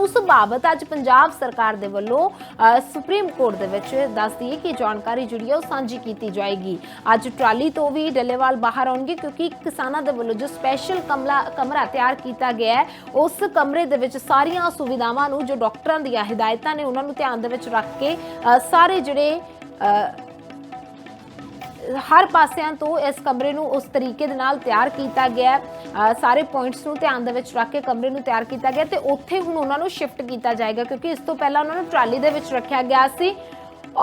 उस बाबत अज पंजाब सरकार दे वल्लों सुप्रीम कोर्ट दे विच दस दईए कि जानकारी जिहड़ी है सांझी की जाएगी। अज ट्राली तो भी डल्लेवाल बाहर आउणगे क्योंकि किसानां दे वल्लों जो स्पैशल कमरा तैयार किया गया है उस कमरे दे विच सारियां सुविधावां नूं जो डॉक्टरां दीयां हिदायतां ने उन्हां नूं ध्यान दे विच रख के सारे जिहड़े हर पासियां तो इस कमरे नूं उस तरीके दे नाल तैयार किया गया है। सारे पॉइंट्स नूं ध्यान दे विच रख के कमरे नूं तैयार किया गया ते उत्थे हुण उन्हां नूं शिफ्ट किया जाएगा क्योंकि इस तो पहला उन्हां नूं ट्राली दे विच रखिया गया सी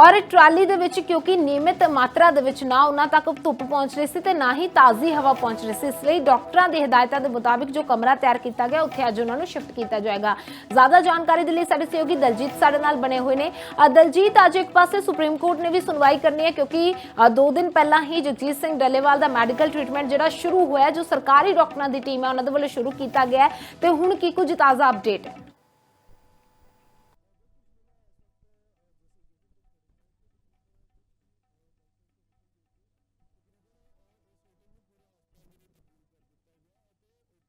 और ट्राली दे विच क्योंकि नियमित मात्रा दे विच ना उन्हां तक धुप पहुंच रही सी ते ना ही ताज़ी हवा पहुंच रही सी, इसलिए डॉक्टरां दी हिदायतां दे मुताबिक जो कमरा तैयार किया गया उत्थे अज उन्हां नूं शिफ्ट किया जाएगा। ज्यादा जानकारी दे लई साडे सहयोगी दलजीत साडे नाल बने हुए ने। दलजीत, अज एक पासे सुप्रीम कोर्ट ने भी सुनवाई करनी है क्योंकि 2 दिन पहला ही जगजीत सिंह डल्लेवाल दा मैडिकल ट्रीटमेंट जिहड़ा शुरू होया जो सरकारी डॉक्टरां दी टीम है उन्हां दे वल्लों शुरू किया गया है ते हुण की कुछ ताज़ा अपडेट है?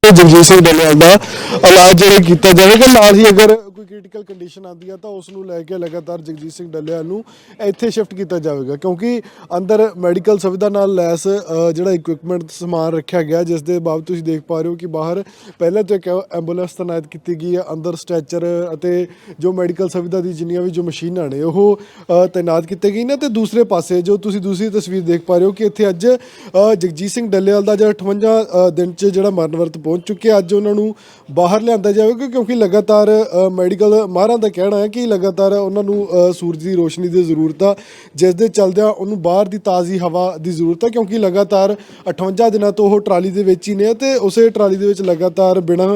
जगजीत सिंह डल्लेवाल का इलाज जो किया जाएगा। नाल ही अगर कोई क्रिटिकल कंडीशन आती है तो उसनूं लैके लगातार जगजीत सिंह डल्लेवाल नूं इत्थे शिफ्ट किया जाएगा क्योंकि अंदर मैडिकल सुविधा नाल लैस जिहड़ा इक्विपमेंट समान रखा गया जिस दे बाबत तुसीं देख पा रहे हो कि बाहर पहले तो एक एंबूलेंस तैनात की गई है, अंदर स्ट्रैचर अते जो मैडिकल सुविधा की जिन्नियां भी जो मशीनां ने वो तैनात की गई ने। तो दूसरे पासे जो तुसीं दूसरी तस्वीर देख पा रहे हो कि इत्थे अज जगजीत सिंह डल्लेवाल का जो 58 दिन च जिहड़ा मरण वरत पहुंच चुके अज उन्होंने बाहर लिया जाएगा क्योंकि लगातार मैडिकल माहरां का कहना है कि लगातार उन्होंने सूरज की रोशनी की जरूरत आ जिस दे चलदियां उन्होंने बाहर की ताज़ी हवा की जरूरत है क्योंकि लगातार 58 दिनों तो वो ट्राली दे विच ही ने ते उस ट्राली दे विच लगातार बिना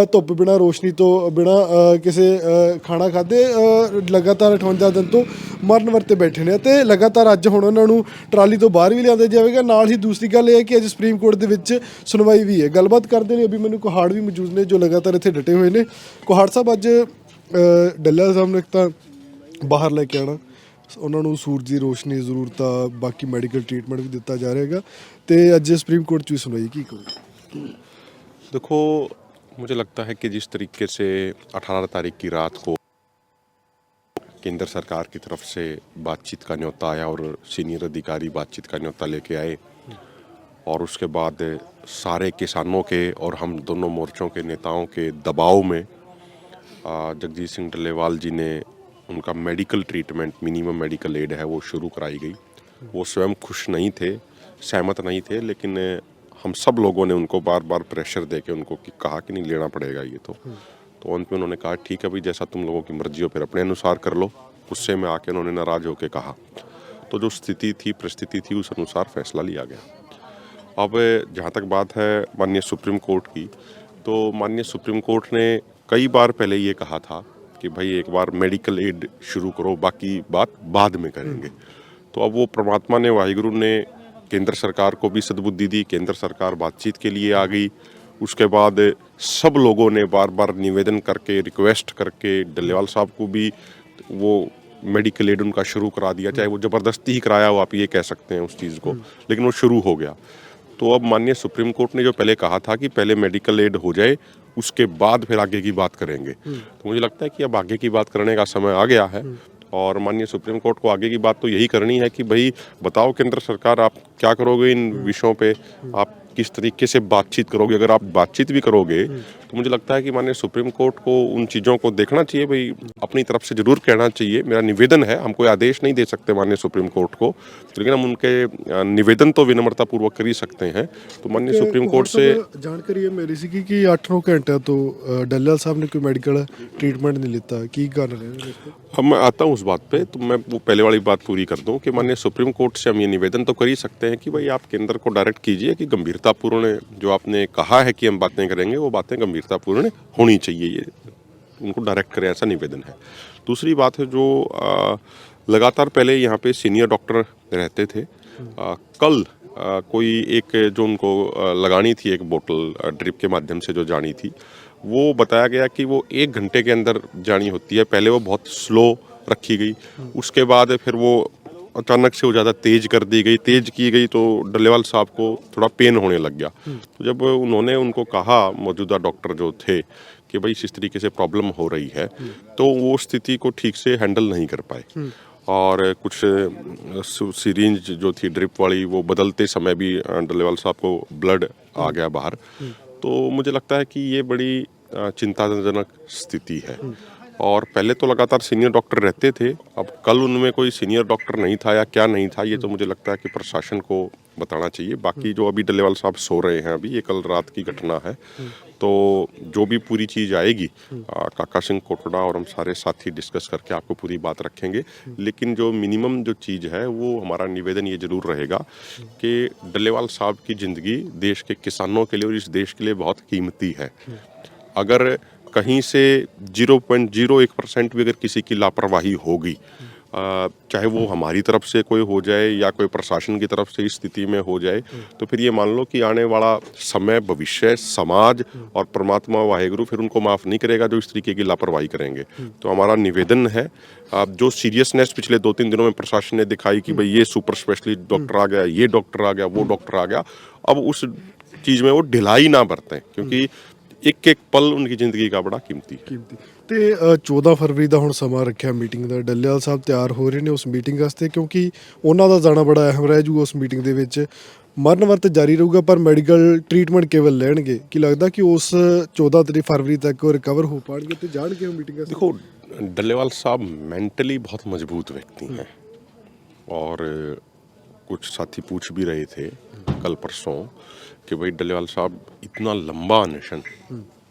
धुप बिना रोशनी तो बिना किसी खाना खाधे लगातार 58 दिन तो मरण वरते बैठे ने ते लगातार अज हुण उन्होंने ट्राली तो बाहर भी लिया जाएगा। नाल ही दूसरी गल यह है कि अज सुप्रीम कोर्ट दे विच सुनवाई भी है। गलबात करते हैं अभी मैंने कोहाड़ भी मौजूद ने जो लगातार इत्थे डटे हुए हैं। कोहाड़ साहब अज डल्लेवाल साहब ने एक तो बाहर लैके आना उन्होंने सूरज की रोशनी की जरूरत आ बाकी मैडिकल ट्रीटमेंट भी दिता जा रहा है तो अज सुप्रीम कोर्ट च भी सुनवाई की करो। देखो, मुझे लगता है कि जिस तरीके से 18 तारीख की रात को केंद्र सरकार की तरफ से बातचीत का न्योता आया और सीनियर अधिकारी बातचीत का न्योता लेके आए और उसके बाद सारे किसानों के और हम दोनों मोर्चों के नेताओं के दबाव में जगजीत सिंह डल्लेवाल जी ने उनका medical treatment minimum medical aid है वो शुरू कराई गई। वो स्वयं खुश नहीं थे, सहमत नहीं थे, लेकिन हम सब लोगों ने उनको बार बार प्रेशर दे के उनको कहा कि नहीं लेना पड़ेगा ये तो अंत में उन्होंने कहा ठीक है भाई जैसा तुम लोगों की मर्जी हो फिर अपने अनुसार कर लो। गुस्से में आके उन्होंने नाराज़ होकर कहा तो जो स्थिति थी परिस्थिति थी उस अनुसार फैसला लिया गया। अब जहाँ तक बात है माननीय सुप्रीम कोर्ट की, तो माननीय सुप्रीम कोर्ट ने कई बार पहले ये कहा था कि भाई एक बार मेडिकल एड शुरू करो बाकी बात बाद में करेंगे। तो अब वो परमात्मा ने वाहिगुरु ने केंद्र सरकार को भी सद्बुद्धि दी, केंद्र सरकार बातचीत के लिए आ गई। उसके बाद सब लोगों ने बार बार निवेदन करके रिक्वेस्ट करके डल्लेवाल साहब को भी वो मेडिकल एड उनका शुरू करा दिया, चाहे वो ज़बरदस्ती ही कराया हो आप ये कह सकते हैं उस चीज़ को, लेकिन वो शुरू हो गया। तो अब माननीय सुप्रीम कोर्ट ने जो पहले कहा था कि पहले मेडिकल एड हो जाए उसके बाद फिर आगे की बात करेंगे, तो मुझे लगता है कि अब आगे की बात करने का समय आ गया है और माननीय सुप्रीम कोर्ट को आगे की बात तो यही करनी है कि भाई बताओ केंद्र सरकार आप क्या करोगे इन विषयों पे, आप किस तरीके से बातचीत करोगे। अगर आप बातचीत भी करोगे तो मुझे लगता है कि माननीय सुप्रीम कोर्ट को उन चीज़ों को देखना चाहिए, भाई अपनी तरफ से ज़रूर कहना चाहिए। मेरा निवेदन है, हम कोई आदेश नहीं दे सकते माननीय सुप्रीम कोर्ट को, लेकिन हम उनके निवेदन तो विनम्रतापूर्वक कर ही सकते हैं। तो माननीय सुप्रीम कोर्ट से जानकारी ये मेरी सी कि 8-9 घंटे तो डल्लेवाल साहब ने कोई मेडिकल ट्रीटमेंट नहीं लेता, की कारण है? हम मैं आता हूँ उस बात पे, तो मैं वो पहले वाली बात पूरी कर दूं कि माननीय सुप्रीम कोर्ट से हम ये निवेदन तो कर ही सकते हैं कि भाई आप केंद्र को डायरेक्ट कीजिए कि गंभीरतापूर्ण जो आपने कहा है कि हम बातें करेंगे वो बातें गंभीरतापूर्ण होनी चाहिए, ये उनको डायरेक्ट करें, ऐसा निवेदन है। दूसरी बात है जो लगातार पहले यहाँ पे सीनियर डॉक्टर रहते थे, कल कोई एक जो उनको लगानी थी एक बोतल ड्रिप के माध्यम से जो जानी थी, वो बताया गया कि वो 1 घंटे के अंदर जानी होती है। पहले वो बहुत स्लो रखी गई, उसके बाद फिर वो अचानक से वो ज़्यादा तेज़ कर दी गई, तेज़ की गई तो डल्लेवाल साहब को थोड़ा पेन होने लग गया। तो जब उन्होंने उनको कहा मौजूदा डॉक्टर जो थे कि भाई इस तरीके से प्रॉब्लम हो रही है, तो वो स्थिति को ठीक से हैंडल नहीं कर पाए और कुछ सिरिंज जो थी ड्रिप वाली वो बदलते समय भी डल्लेवाल साहब को ब्लड आ गया बाहर। तो मुझे लगता है कि ये बड़ी चिंताजनक स्थिति है। और पहले तो लगातार सीनियर डॉक्टर रहते थे, अब कल उनमें कोई सीनियर डॉक्टर नहीं था या क्या नहीं था, ये तो मुझे लगता है कि प्रशासन को बताना चाहिए। बाकी जो अभी डल्लेवाल साहब सो रहे हैं, अभी ये कल रात की घटना है, तो जो भी पूरी चीज़ आएगी काका सिंह कोटड़ा और हम सारे साथी डिस्कस करके आपको पूरी बात रखेंगे। लेकिन जो मिनिमम जो चीज़ है वो हमारा निवेदन ये जरूर रहेगा कि डल्लेवाल साहब की ज़िंदगी देश के किसानों के लिए और इस देश के लिए बहुत कीमती है। अगर कहीं से 0.01% भी अगर किसी की लापरवाही होगी, चाहे वो हमारी तरफ से कोई हो जाए या कोई प्रशासन की तरफ से इस स्थिति में हो जाए, तो फिर ये मान लो कि आने वाला समय, भविष्य, समाज और परमात्मा वाहेगुरु फिर उनको माफ़ नहीं करेगा जो इस तरीके की लापरवाही करेंगे। तो हमारा निवेदन है, जो सीरियसनेस पिछले 2-3 दिनों में प्रशासन ने दिखाई कि भाई ये सुपर स्पेशलिस्ट डॉक्टर आ गया, ये डॉक्टर आ गया, वो डॉक्टर आ गया, अब उस चीज़ में वो ढिलाई ना बरतें, क्योंकि एक एक पल उनकी ਜ਼ਿੰਦਗੀ ਦਾ ਬੜਾ ਕੀਮਤੀ ਹੈ। ਤੇ 14 ਫਰਵਰੀ ਦਾ ਹੁਣ ਸਮਾਂ ਰੱਖਿਆ ਮੀਟਿੰਗ ਦਾ, ਡੱਲੇਵਾਲ ਸਾਹਿਬ ਤਿਆਰ ਹੋ ਰਹੇ ਨੇ ਉਸ ਮੀਟਿੰਗ ਵਾਸਤੇ, ਕਿਉਂਕਿ ਉਹਨਾਂ ਦਾ ਜਾਣਾ ਬੜਾ ਅਹਿਮ ਰਹਿ ਜੂਗਾ ਉਸ ਮੀਟਿੰਗ ਦੇ ਵਿੱਚ। ਮਰਨ ਵਰਤ ਜਾਰੀ ਰਹੂਗਾ ਪਰ ਮੈਡੀਕਲ ਟ੍ਰੀਟਮੈਂਟ ਕੇਵਲ ਲੈਣਗੇ। ਕੀ ਲੱਗਦਾ ਕਿ ਉਸ 14 ਫਰਵਰੀ ਤੱਕ ਉਹ ਰਿਕਵਰ ਹੋ ਪਾਣਗੇ ਤੇ ਜਾਣਗੇ ਉਹ ਮੀਟਿੰਗ ਵਾਸਤੇ? देखो, डल्लेवाल साहब मेंटली बहुत मजबूत व्यक्ति हैं और कुछ साथी पूछ भी रहे थे कल परसों कि भाई डल्लेवाल साहब इतना लंबा अनशन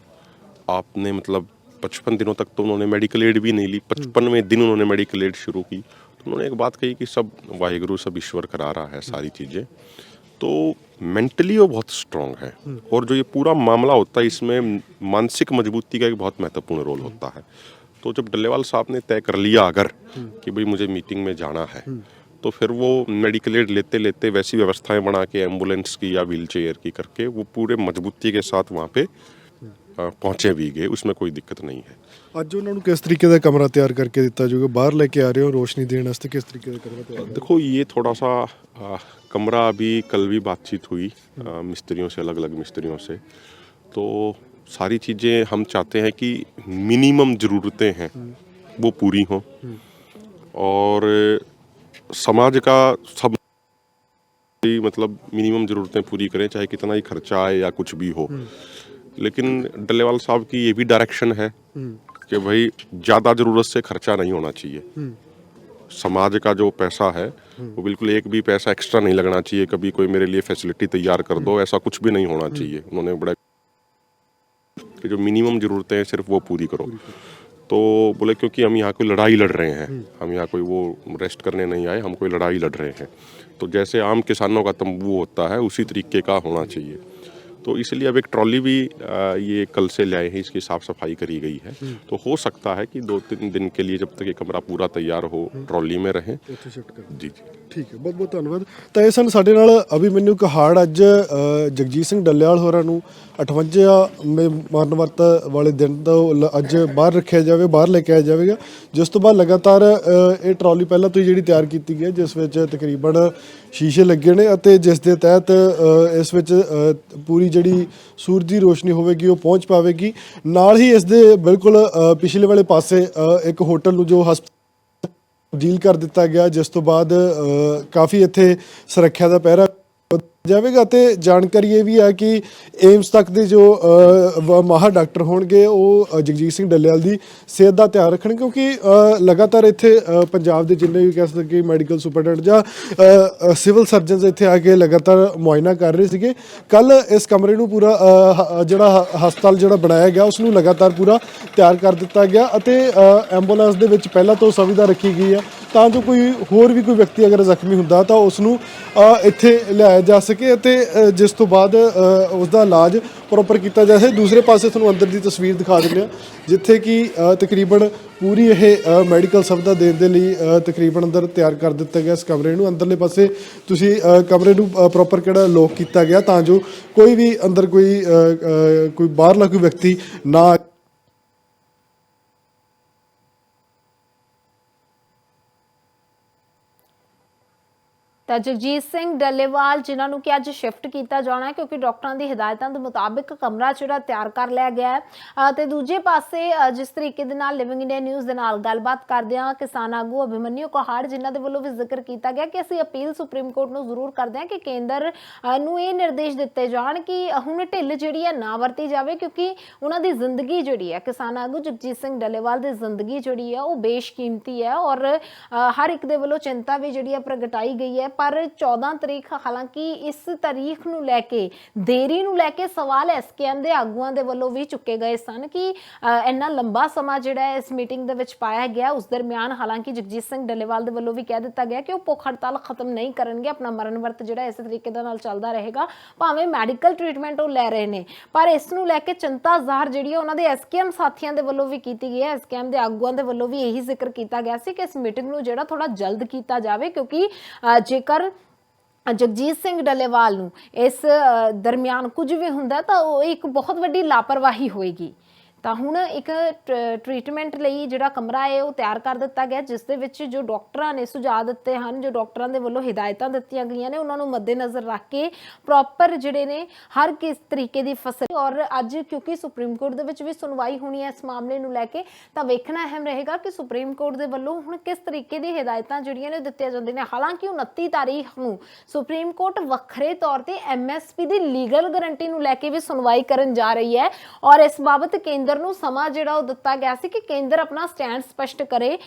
आपने, मतलब 55 दिनों तक तो उन्होंने मेडिकल एड भी नहीं ली, 55वें दिन उन्होंने मेडिकल एड शुरू की। तो उन्होंने एक बात कही कि सब वाहिगुरु, सब ईश्वर करा रहा है सारी चीज़ें। तो मेंटली वो बहुत स्ट्रांग है और जो ये पूरा मामला होता है इसमें मानसिक मजबूती का एक बहुत महत्वपूर्ण रोल होता है। तो जब डल्लेवाल साहब ने तय कर लिया अगर कि भाई मुझे मीटिंग में जाना है, तो फिर वो मेडिकल एड लेते लेते वैसी व्यवस्थाएं बना के एम्बुलेंस की या व्हील चेयर की करके वो पूरे मजबूती के साथ वहाँ पे पहुँचे भी गए, उसमें कोई दिक्कत नहीं है। ਅੱਜ ਉਹਨਾਂ ਨੂੰ ਕਿਸ ਤਰੀਕੇ ਦਾ ਕਮਰਾ ਤਿਆਰ ਕਰਕੇ ਦਿੱਤਾ ਜਾਊਗਾ? ਬਾਹਰ ਲੈ ਕੇ ਆ ਰਹੇ ਹੋ ਰੋਸ਼ਨੀ ਦੇਣ ਵਾਸਤੇ, ਕਿਸ ਤਰੀਕੇ ਦਾ ਕਮਰਾ ਤਿਆਰ? देखो, ये थोड़ा सा कमरा अभी कल भी बातचीत हुई मिस्त्रियों से, अलग अलग मिस्त्रियों से, तो सारी चीज़ें हम चाहते हैं कि मिनिमम ज़रूरतें हैं वो पूरी हों और समाज का सब मतलब मिनिमम ज़रूरतें पूरी करें, चाहे कितना ही खर्चा आए या कुछ भी हो। लेकिन डल्लेवाल साहब की ये भी डायरेक्शन है कि भाई ज़्यादा ज़रूरत से खर्चा नहीं होना चाहिए। समाज का जो पैसा है वो बिल्कुल एक भी पैसा एक्स्ट्रा नहीं लगना चाहिए, कभी कोई मेरे लिए फैसिलिटी तैयार कर दो, ऐसा कुछ भी नहीं होना चाहिए। उन्होंने बड़ा कि जो मिनिमम ज़रूरतें हैं सिर्फ वो पूरी करो। तो बोले क्योंकि हम यहाँ कोई लड़ाई लड़ रहे हैं, हम यहाँ कोई वो रेस्ट करने नहीं आए, हम कोई लड़ाई लड़ रहे हैं। तो जैसे आम किसानों का तंबू होता है उसी तरीके का होना चाहिए। तो इसलिए अब एक ट्रॉली भी ये कल से लाए हैं, इसकी साफ़ सफाई करी गई है। तो हो सकता है कि 2-3 दिन के लिए जब तक ये कमरा पूरा तैयार हो ट्रॉली में रहें। जी जी ਠੀਕ ਹੈ, ਬਹੁਤ ਬਹੁਤ ਧੰਨਵਾਦ। ਤਾਂ ਇਹ ਸਨ ਸਾਡੇ ਨਾਲ ਅਭਿਮਨਿਊ ਕਹਾੜ। ਅੱਜ ਜਗਜੀਤ ਸਿੰਘ ਡੱਲੇਵਾਲ ਹੋਰਾਂ ਨੂੰ 58ਵੇਂ ਮਰਨ ਵਰਤ ਵਾਲੇ ਦਿਨ ਤੋਂ ਅੱਜ ਬਾਹਰ ਰੱਖਿਆ ਜਾਵੇ, ਬਾਹਰ ਲੈ ਕੇ ਆਇਆ ਜਾਵੇਗਾ, ਜਿਸ ਤੋਂ ਬਾਅਦ ਲਗਾਤਾਰ ਇਹ ਟਰਾਲੀ ਪਹਿਲਾਂ ਤੋਂ ਹੀ ਜਿਹੜੀ ਤਿਆਰ ਕੀਤੀ ਗਈ ਹੈ, ਜਿਸ ਵਿੱਚ ਤਕਰੀਬਨ ਸ਼ੀਸ਼ੇ ਲੱਗੇ ਨੇ ਅਤੇ ਜਿਸ ਦੇ ਤਹਿਤ ਇਸ ਵਿੱਚ ਪੂਰੀ ਜਿਹੜੀ ਸੂਰਜ ਦੀ ਰੋਸ਼ਨੀ ਹੋਵੇਗੀ ਉਹ ਪਹੁੰਚ ਪਾਵੇਗੀ। ਨਾਲ ਹੀ ਇਸ ਦੇ ਬਿਲਕੁਲ ਪਿਛਲੇ ਵਾਲੇ ਪਾਸੇ ਇੱਕ ਹੋਟਲ ਨੂੰ ਜੋ ਤਬਦੀਲ ਕਰ ਦਿੱਤਾ ਗਿਆ, ਜਿਸ ਤੋਂ ਬਾਅਦ ਕਾਫੀ ਇੱਥੇ ਸੁਰੱਖਿਆ ਦਾ ਪਹਿਰਾ ਜਾਵੇਗਾ। ਤੇ ਜਾਣਕਾਰੀ ਇਹ ਵੀ ਹੈ ਕਿ ਏਮਸ ਤੱਕ ਦੇ ਜੋ ਮਾਹਰ ਡਾਕਟਰ ਹੋਣਗੇ ਉਹ ਜਗਜੀਤ ਸਿੰਘ ਡੱਲੇਵਾਲ ਦੀ ਸਿਹਤ ਦਾ ਧਿਆਨ ਰੱਖਣ, ਕਿਉਂਕਿ ਲਗਾਤਾਰ ਇੱਥੇ ਪੰਜਾਬ ਦੇ ਜਿੰਨੇ ਵੀ ਕਹਿ ਸਕਦੇ ਮੈਡੀਕਲ ਸੁਪਰਡੈਂਟ ਜਾਂ ਸਿਵਲ ਸਰਜਨਸ ਇੱਥੇ ਆ ਕੇ ਲਗਾਤਾਰ ਮੁਆਇਨਾ ਕਰ ਰਹੇ ਸੀਗੇ। ਕੱਲ ਇਸ ਕਮਰੇ ਨੂੰ ਪੂਰਾ ਜਿਹੜਾ ਹਸਪਤਾਲ ਜਿਹੜਾ ਬਣਾਇਆ ਗਿਆ ਉਸ ਨੂੰ ਲਗਾਤਾਰ ਪੂਰਾ ਤਿਆਰ ਕਰ ਦਿੱਤਾ ਗਿਆ ਅਤੇ ਐਂਬੂਲੈਂਸ ਦੇ ਵਿੱਚ ਪਹਿਲਾਂ ਤੋਂ ਸੁਵਿਧਾ ਰੱਖੀ ਗਈ ਹੈ ਤਾਂ ਜੋ ਕੋਈ ਹੋਰ ਵੀ ਕੋਈ ਵਿਅਕਤੀ ਅਗਰ ਜ਼ਖਮੀ ਹੁੰਦਾ ਤਾਂ ਉਸ ਨੂੰ ਇੱਥੇ ਲਿਆਇਆ ਜਾ ਸਕੇ ਅਤੇ ਜਿਸ ਤੋਂ ਬਾਅਦ ਉਸ ਦਾ ਇਲਾਜ ਪ੍ਰੋਪਰ ਕੀਤਾ ਜਾ ਸਕੇ। ਦੂਸਰੇ ਪਾਸੇ ਤੁਹਾਨੂੰ ਅੰਦਰ ਦੀ ਤਸਵੀਰ ਦਿਖਾ ਦਿੰਦੇ ਹਾਂ, ਜਿੱਥੇ ਕਿ ਤਕਰੀਬਨ ਪੂਰੀ ਇਹ ਮੈਡੀਕਲ ਸੁਵਿਧਾ ਦੇਣ ਦੇ ਲਈ ਤਕਰੀਬਨ ਅੰਦਰ ਤਿਆਰ ਕਰ ਦਿੱਤਾ ਗਿਆ ਇਸ ਕਮਰੇ ਨੂੰ। ਅੰਦਰਲੇ ਪਾਸੇ ਤੁਸੀਂ ਕਮਰੇ ਨੂੰ ਪ੍ਰੋਪਰ ਕਿਹੜਾ ਲੋਕ ਕੀਤਾ ਗਿਆ ਤਾਂ ਜੋ ਕੋਈ ਵੀ ਅੰਦਰ ਕੋਈ ਬਾਹਰਲਾ ਕੋਈ ਵਿਅਕਤੀ ਨਾ ਤਾਂ ਜਗਜੀਤ ਸਿੰਘ ਡੱਲੇਵਾਲ ਜਿਨ੍ਹਾਂ ਨੂੰ ਕਿ ਅੱਜ ਸ਼ਿਫਟ ਕੀਤਾ ਜਾਣਾ ਹੈ ਕਿਉਂਕਿ ਡਾਕਟਰਾਂ ਦੀ ਹਦਾਇਤਾਂ ਦੇ ਮੁਤਾਬਿਕ ਕਮਰਾ ਜਿਹੜਾ ਤਿਆਰ ਕਰ ਲਿਆ ਗਿਆ ਹੈ ਤੇ ਦੂਜੇ ਪਾਸੇ ਜਿਸ ਤਰੀਕੇ ਦੇ ਨਾਲ ਲਿਵਿੰਗ ਇੰਡੀਆ ਨਿਊਜ਼ ਦੇ ਨਾਲ ਗੱਲਬਾਤ ਕਰਦੇ ਹਾਂ ਕਿਸਾਨ ਆਗੂ ਅਭਿਮਨਿਊ ਕੋਹਾੜ ਜਿਨ੍ਹਾਂ ਦੇ ਵੱਲੋਂ ਵੀ ਜ਼ਿਕਰ ਕੀਤਾ ਗਿਆ ਕਿ ਅਸੀਂ ਅਪੀਲ ਸੁਪਰੀਮ ਕੋਰਟ ਨੂੰ ਜ਼ਰੂਰ ਕਰਦੇ ਹਾਂ ਕਿ ਕੇਂਦਰ ਨੂੰ ਇਹ ਨਿਰਦੇਸ਼ ਦਿੱਤੇ ਜਾਣ ਕਿ ਹੁਣ ਢਿੱਲ ਜਿਹੜੀ ਹੈ ਨਾ ਵਰਤੀ ਜਾਵੇ ਕਿਉਂਕਿ ਉਹਨਾਂ ਦੀ ਜ਼ਿੰਦਗੀ ਜਿਹੜੀ ਹੈ ਕਿਸਾਨ ਆਗੂ ਜਗਜੀਤ ਸਿੰਘ ਡੱਲੇਵਾਲ ਦੀ ਜ਼ਿੰਦਗੀ ਜਿਹੜੀ ਹੈ ਉਹ ਬੇਸ਼ਕੀਮਤੀ ਹੈ ਔਰ ਹਰ ਇੱਕ ਦੇ ਵੱਲੋਂ ਚਿੰਤਾ ਵੀ ਜਿਹੜੀ ਹੈ ਪ੍ਰਗਟਾਈ ਗਈ ਹੈ ਪਰ 14 ਤਰੀਕ ਹਾਲਾਂਕਿ ਇਸ ਤਾਰੀਖ ਨੂੰ ਲੈ ਕੇ ਦੇਰੀ ਨੂੰ ਲੈ ਕੇ ਸਵਾਲ ਐਸਕੇਐਮ ਦੇ ਆਗੂਆਂ ਦੇ ਵੱਲੋਂ ਵੀ ਚੁੱਕੇ ਗਏ ਸਨ ਕਿ ਇੰਨਾ ਲੰਬਾ ਸਮਾਂ ਜਿਹੜਾ ਇਸ ਮੀਟਿੰਗ ਦੇ ਵਿੱਚ ਪਾਇਆ ਗਿਆ ਉਸ ਦਰਮਿਆਨ ਹਾਲਾਂਕਿ ਜਗਜੀਤ ਸਿੰਘ ਡੱਲੇਵਾਲ ਦੇ ਵੱਲੋਂ ਵੀ ਕਹਿ ਦਿੱਤਾ ਗਿਆ ਕਿ ਉਹ ਭੁੱਖ ਹੜਤਾਲ ਖਤਮ ਨਹੀਂ ਕਰਨਗੇ ਆਪਣਾ ਮਰਨ ਵਰਤ ਜਿਹੜਾ ਇਸੇ ਤਰੀਕੇ ਦੇ ਨਾਲ ਚੱਲਦਾ ਰਹੇਗਾ ਭਾਵੇਂ ਮੈਡੀਕਲ ਟ੍ਰੀਟਮੈਂਟ ਉਹ ਲੈ ਰਹੇ ਨੇ ਪਰ ਇਸ ਨੂੰ ਲੈ ਕੇ ਚਿੰਤਾ ਜ਼ਾਹਰ ਜਿਹੜੀ ਹੈ ਉਹਨਾਂ ਦੇ ਐਸਕੇਐਮ ਸਾਥੀਆਂ ਦੇ ਵੱਲੋਂ ਵੀ ਕੀਤੀ ਗਈ ਹੈ ਐਸਕੇਐਮ ਦੇ ਆਗੂਆਂ ਦੇ ਵੱਲੋਂ ਵੀ ਇਹੀ ਜ਼ਿਕਰ ਕੀਤਾ ਗਿਆ ਸੀ ਕਿ ਇਸ ਮੀਟਿੰਗ ਨੂੰ ਜਿਹੜਾ ਥੋੜਾ ਜਲਦ ਕੀਤਾ ਜਾਵੇ ਕਿਉਂਕਿ ਜੇਕਰ ਜਗਜੀਤ ਸਿੰਘ ਡੱਲੇਵਾਲ ਨੂੰ ਇਸ ਦਰਮਿਆਨ ਕੁਝ ਵੀ ਹੁੰਦਾ ਤਾਂ ਉਹ ਇੱਕ ਬਹੁਤ ਵੱਡੀ ਲਾਪਰਵਾਹੀ ਹੋਏਗੀ ਤਾਂ ਹੁਣ ਇੱਕ ਟ੍ਰੀਟਮੈਂਟ ਲਈ ਜਿਹੜਾ ਕਮਰਾ ਹੈ ਉਹ ਤਿਆਰ ਕਰ ਦਿੱਤਾ ਗਿਆ ਜਿਸ ਦੇ ਵਿੱਚ ਜੋ ਡਾਕਟਰਾਂ ਨੇ ਸੁਝਾਅ ਦਿੱਤੇ ਹਨ ਜੋ ਡਾਕਟਰਾਂ ਦੇ ਵੱਲੋਂ ਹਿਦਾਇਤਾਂ ਦਿੱਤੀਆਂ ਗਈਆਂ ਨੇ ਉਹਨਾਂ ਨੂੰ ਮੱਦੇਨਜ਼ਰ ਰੱਖ ਕੇ ਪ੍ਰੋਪਰ ਜਿਹੜੇ ਨੇ ਹਰ ਕਿਸ ਤਰੀਕੇ ਦੀ ਫਸਲ ਔਰ ਅੱਜ ਕਿਉਂਕਿ ਸੁਪਰੀਮ ਕੋਰਟ ਦੇ ਵਿੱਚ ਵੀ ਸੁਣਵਾਈ ਹੋਣੀ ਹੈ ਇਸ ਮਾਮਲੇ ਨੂੰ ਲੈ ਕੇ ਤਾਂ ਵੇਖਣਾ ਅਹਿਮ ਰਹੇਗਾ ਕਿ ਸੁਪਰੀਮ ਕੋਰਟ ਦੇ ਵੱਲੋਂ ਹੁਣ ਕਿਸ ਤਰੀਕੇ ਦੀ ਹਿਦਾਇਤਾਂ ਜਿਹੜੀਆਂ ਨੇ ਦਿੱਤੀਆਂ ਜਾਂਦੀਆਂ ਨੇ ਹਾਲਾਂਕਿ 29 ਤਾਰੀਖ ਨੂੰ ਸੁਪਰੀਮ ਕੋਰਟ ਵੱਖਰੇ ਤੌਰ ਤੇ ਐਮਐਸਪੀ ਦੀ ਲੀਗਲ ਗਾਰੰਟੀ ਨੂੰ ਲੈ ਕੇ ਵੀ ਸੁਣਵਾਈ ਕਰਨ ਜਾ ਰਹੀ ਹੈ ਔਰ ਇਸ ਬਾਬਤ ਕੇਂਦਰ ਨੂੰ ਸਮਾਂ ਜਿਹੜਾ ਉਹ ਦਿੱਤਾ ਗਿਆ ਸੀ ਕਿ ਕੇਂਦਰ ਆਪਣਾ ਸਟੈਂਡ ਸਪਸ਼ਟ ਕਰੇ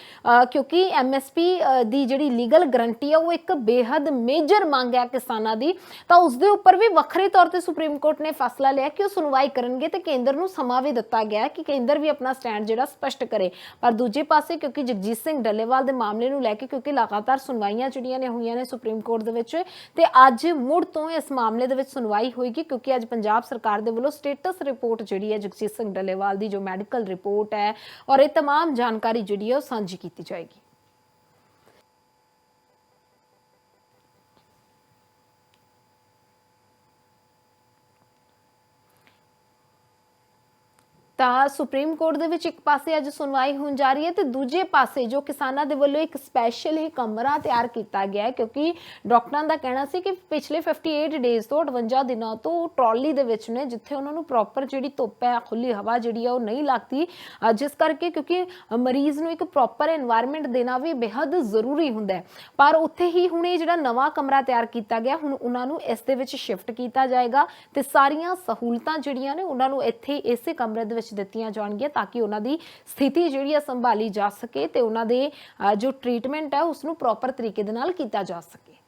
ਕਿਉਂਕਿ ਐਮਐਸਪੀ ਦੀ ਜਿਹੜੀ ਲੀਗਲ ਗਾਰੰਟੀ ਹੈ ਉਹ ਇੱਕ ਬੇਹੱਦ ਮੇਜਰ ਮੰਗ ਹੈ ਕਿਸਾਨਾਂ ਦੀ ਤਾਂ ਉਸ ਦੇ ਉੱਪਰ ਵੀ ਵੱਖਰੇ ਤੌਰ ਤੇ ਸੁਪਰੀਮ ਕੋਰਟ ਨੇ ਫੈਸਲਾ ਲਿਆ ਕਿ ਉਹ ਸੁਣਵਾਈ ਕਰਨਗੇ ਤੇ ਕੇਂਦਰ ਨੂੰ ਸਮਾਂ ਵੀ ਦਿੱਤਾ ਗਿਆ ਕਿ ਕੇਂਦਰ ਵੀ ਆਪਣਾ ਸਟੈਂਡ ਜਿਹੜਾ ਸਪਸ਼ਟ ਕਰੇ ਪਰ ਦੂਜੇ ਪਾਸੇ ਕਿਉਂਕਿ ਜਗਜੀਤ ਸਿੰਘ ਡੱਲੇਵਾਲ ਦੇ ਮਾਮਲੇ ਨੂੰ ਲੈ ਕੇ ਕਿਉਂਕਿ ਲਗਾਤਾਰ ਸੁਣਵਾਈਆਂ ਜਿਹੜੀਆਂ ਨੇ ਹੋਈਆਂ ਨੇ ਸੁਪਰੀਮ ਕੋਰਟ ਦੇ ਵਿੱਚ ਤੇ ਅੱਜ ਮੁੜ ਤੋਂ ਇਸ ਮਾਮਲੇ ਦੇ ਵਿੱਚ ਸੁਣਵਾਈ ਹੋਏਗੀ ਕਿਉਂਕਿ ਅੱਜ ਪੰਜਾਬ ਸਰਕਾਰ ਦੇ ਵੱਲੋਂ ਸਟੇਟਸ ਰਿਪੋਰਟ ਜਿਹੜੀ ਹੈ ਜਗਜੀਤ ਸਿੰਘ ਡੱਲੇਵਾਲ ਦੀ जो मेडिकल रिपोर्ट है और ये तमाम जानकारी जी है साझी की जाएगी। ਤਾਂ ਸੁਪਰੀਮ ਕੋਰਟ ਦੇ ਵਿੱਚ ਇੱਕ ਪਾਸੇ ਅੱਜ ਸੁਣਵਾਈ ਹੋਣ ਜਾ ਰਹੀ ਹੈ ਤੇ ਦੂਜੇ ਪਾਸੇ ਜੋ ਕਿਸਾਨਾਂ ਦੇ ਵੱਲੋਂ ਇੱਕ ਸਪੈਸ਼ਲ ਹੀ ਕਮਰਾ ਤਿਆਰ ਕੀਤਾ ਗਿਆ ਹੈ ਕਿਉਂਕਿ ਡਾਕਟਰਾਂ ਦਾ ਕਹਿਣਾ ਸੀ ਕਿ ਪਿਛਲੇ 58 ਡੇਜ਼ ਤੋਂ 58 ਦਿਨਾਂ ਤੋਂ ਟਰਾਲੀ ਦੇ ਵਿੱਚ ਨੇ ਜਿੱਥੇ ਉਹਨਾਂ ਨੂੰ ਪ੍ਰੋਪਰ ਜਿਹੜੀ ਧੁੱਪ ਹੈ ਖੁੱਲੀ ਹਵਾ ਜਿਹੜੀ ਹੈ ਉਹ ਨਹੀਂ ਲੱਗਦੀ ਜਿਸ ਕਰਕੇ ਕਿਉਂਕਿ ਮਰੀਜ਼ ਨੂੰ ਇੱਕ ਪ੍ਰੋਪਰ এনवायरमेंट ਦੇਣਾ ਵੀ ਬੇहद ਜ਼ਰੂਰੀ ਹੁੰਦਾ ਹੈ ਪਰ ਉੱਥੇ ਹੀ ਹੁਣ ਇਹ ਜਿਹੜਾ ਨਵਾਂ ਕਮਰਾ ਤਿਆਰ ਕੀਤਾ ਗਿਆ ਹੁਣ ਉਹਨਾਂ ਨੂੰ ਇਸ ਦੇ ਵਿੱਚ ਸ਼ਿਫਟ ਕੀਤਾ ਜਾਏਗਾ ਤੇ ਸਾਰੀਆਂ ਸਹੂਲਤਾਂ ਜਿਹੜੀਆਂ ਨੇ ਉਹਨਾਂ ਨੂੰ ਇੱਥੇ ਇਸੇ ਕਮਰੇ ਦੇ ਵਿੱਚ ਦਿੱਤੀਆਂ ਜਾਣਗੀਆਂ ਤਾਂ ਕਿ ਉਹਨਾਂ ਦੀ ਸਥਿਤੀ ਜਿਹੜੀ ਹੈ ਸੰਭਾਲੀ ਜਾ ਸਕੇ ਤੇ ਉਹਨਾਂ ਦੇ ਜੋ ਟ੍ਰੀਟਮੈਂਟ ਹੈ ਉਸ ਨੂੰ ਪ੍ਰੋਪਰ ਤਰੀਕੇ ਦੇ ਨਾਲ ਕੀਤਾ ਜਾ ਸਕੇ।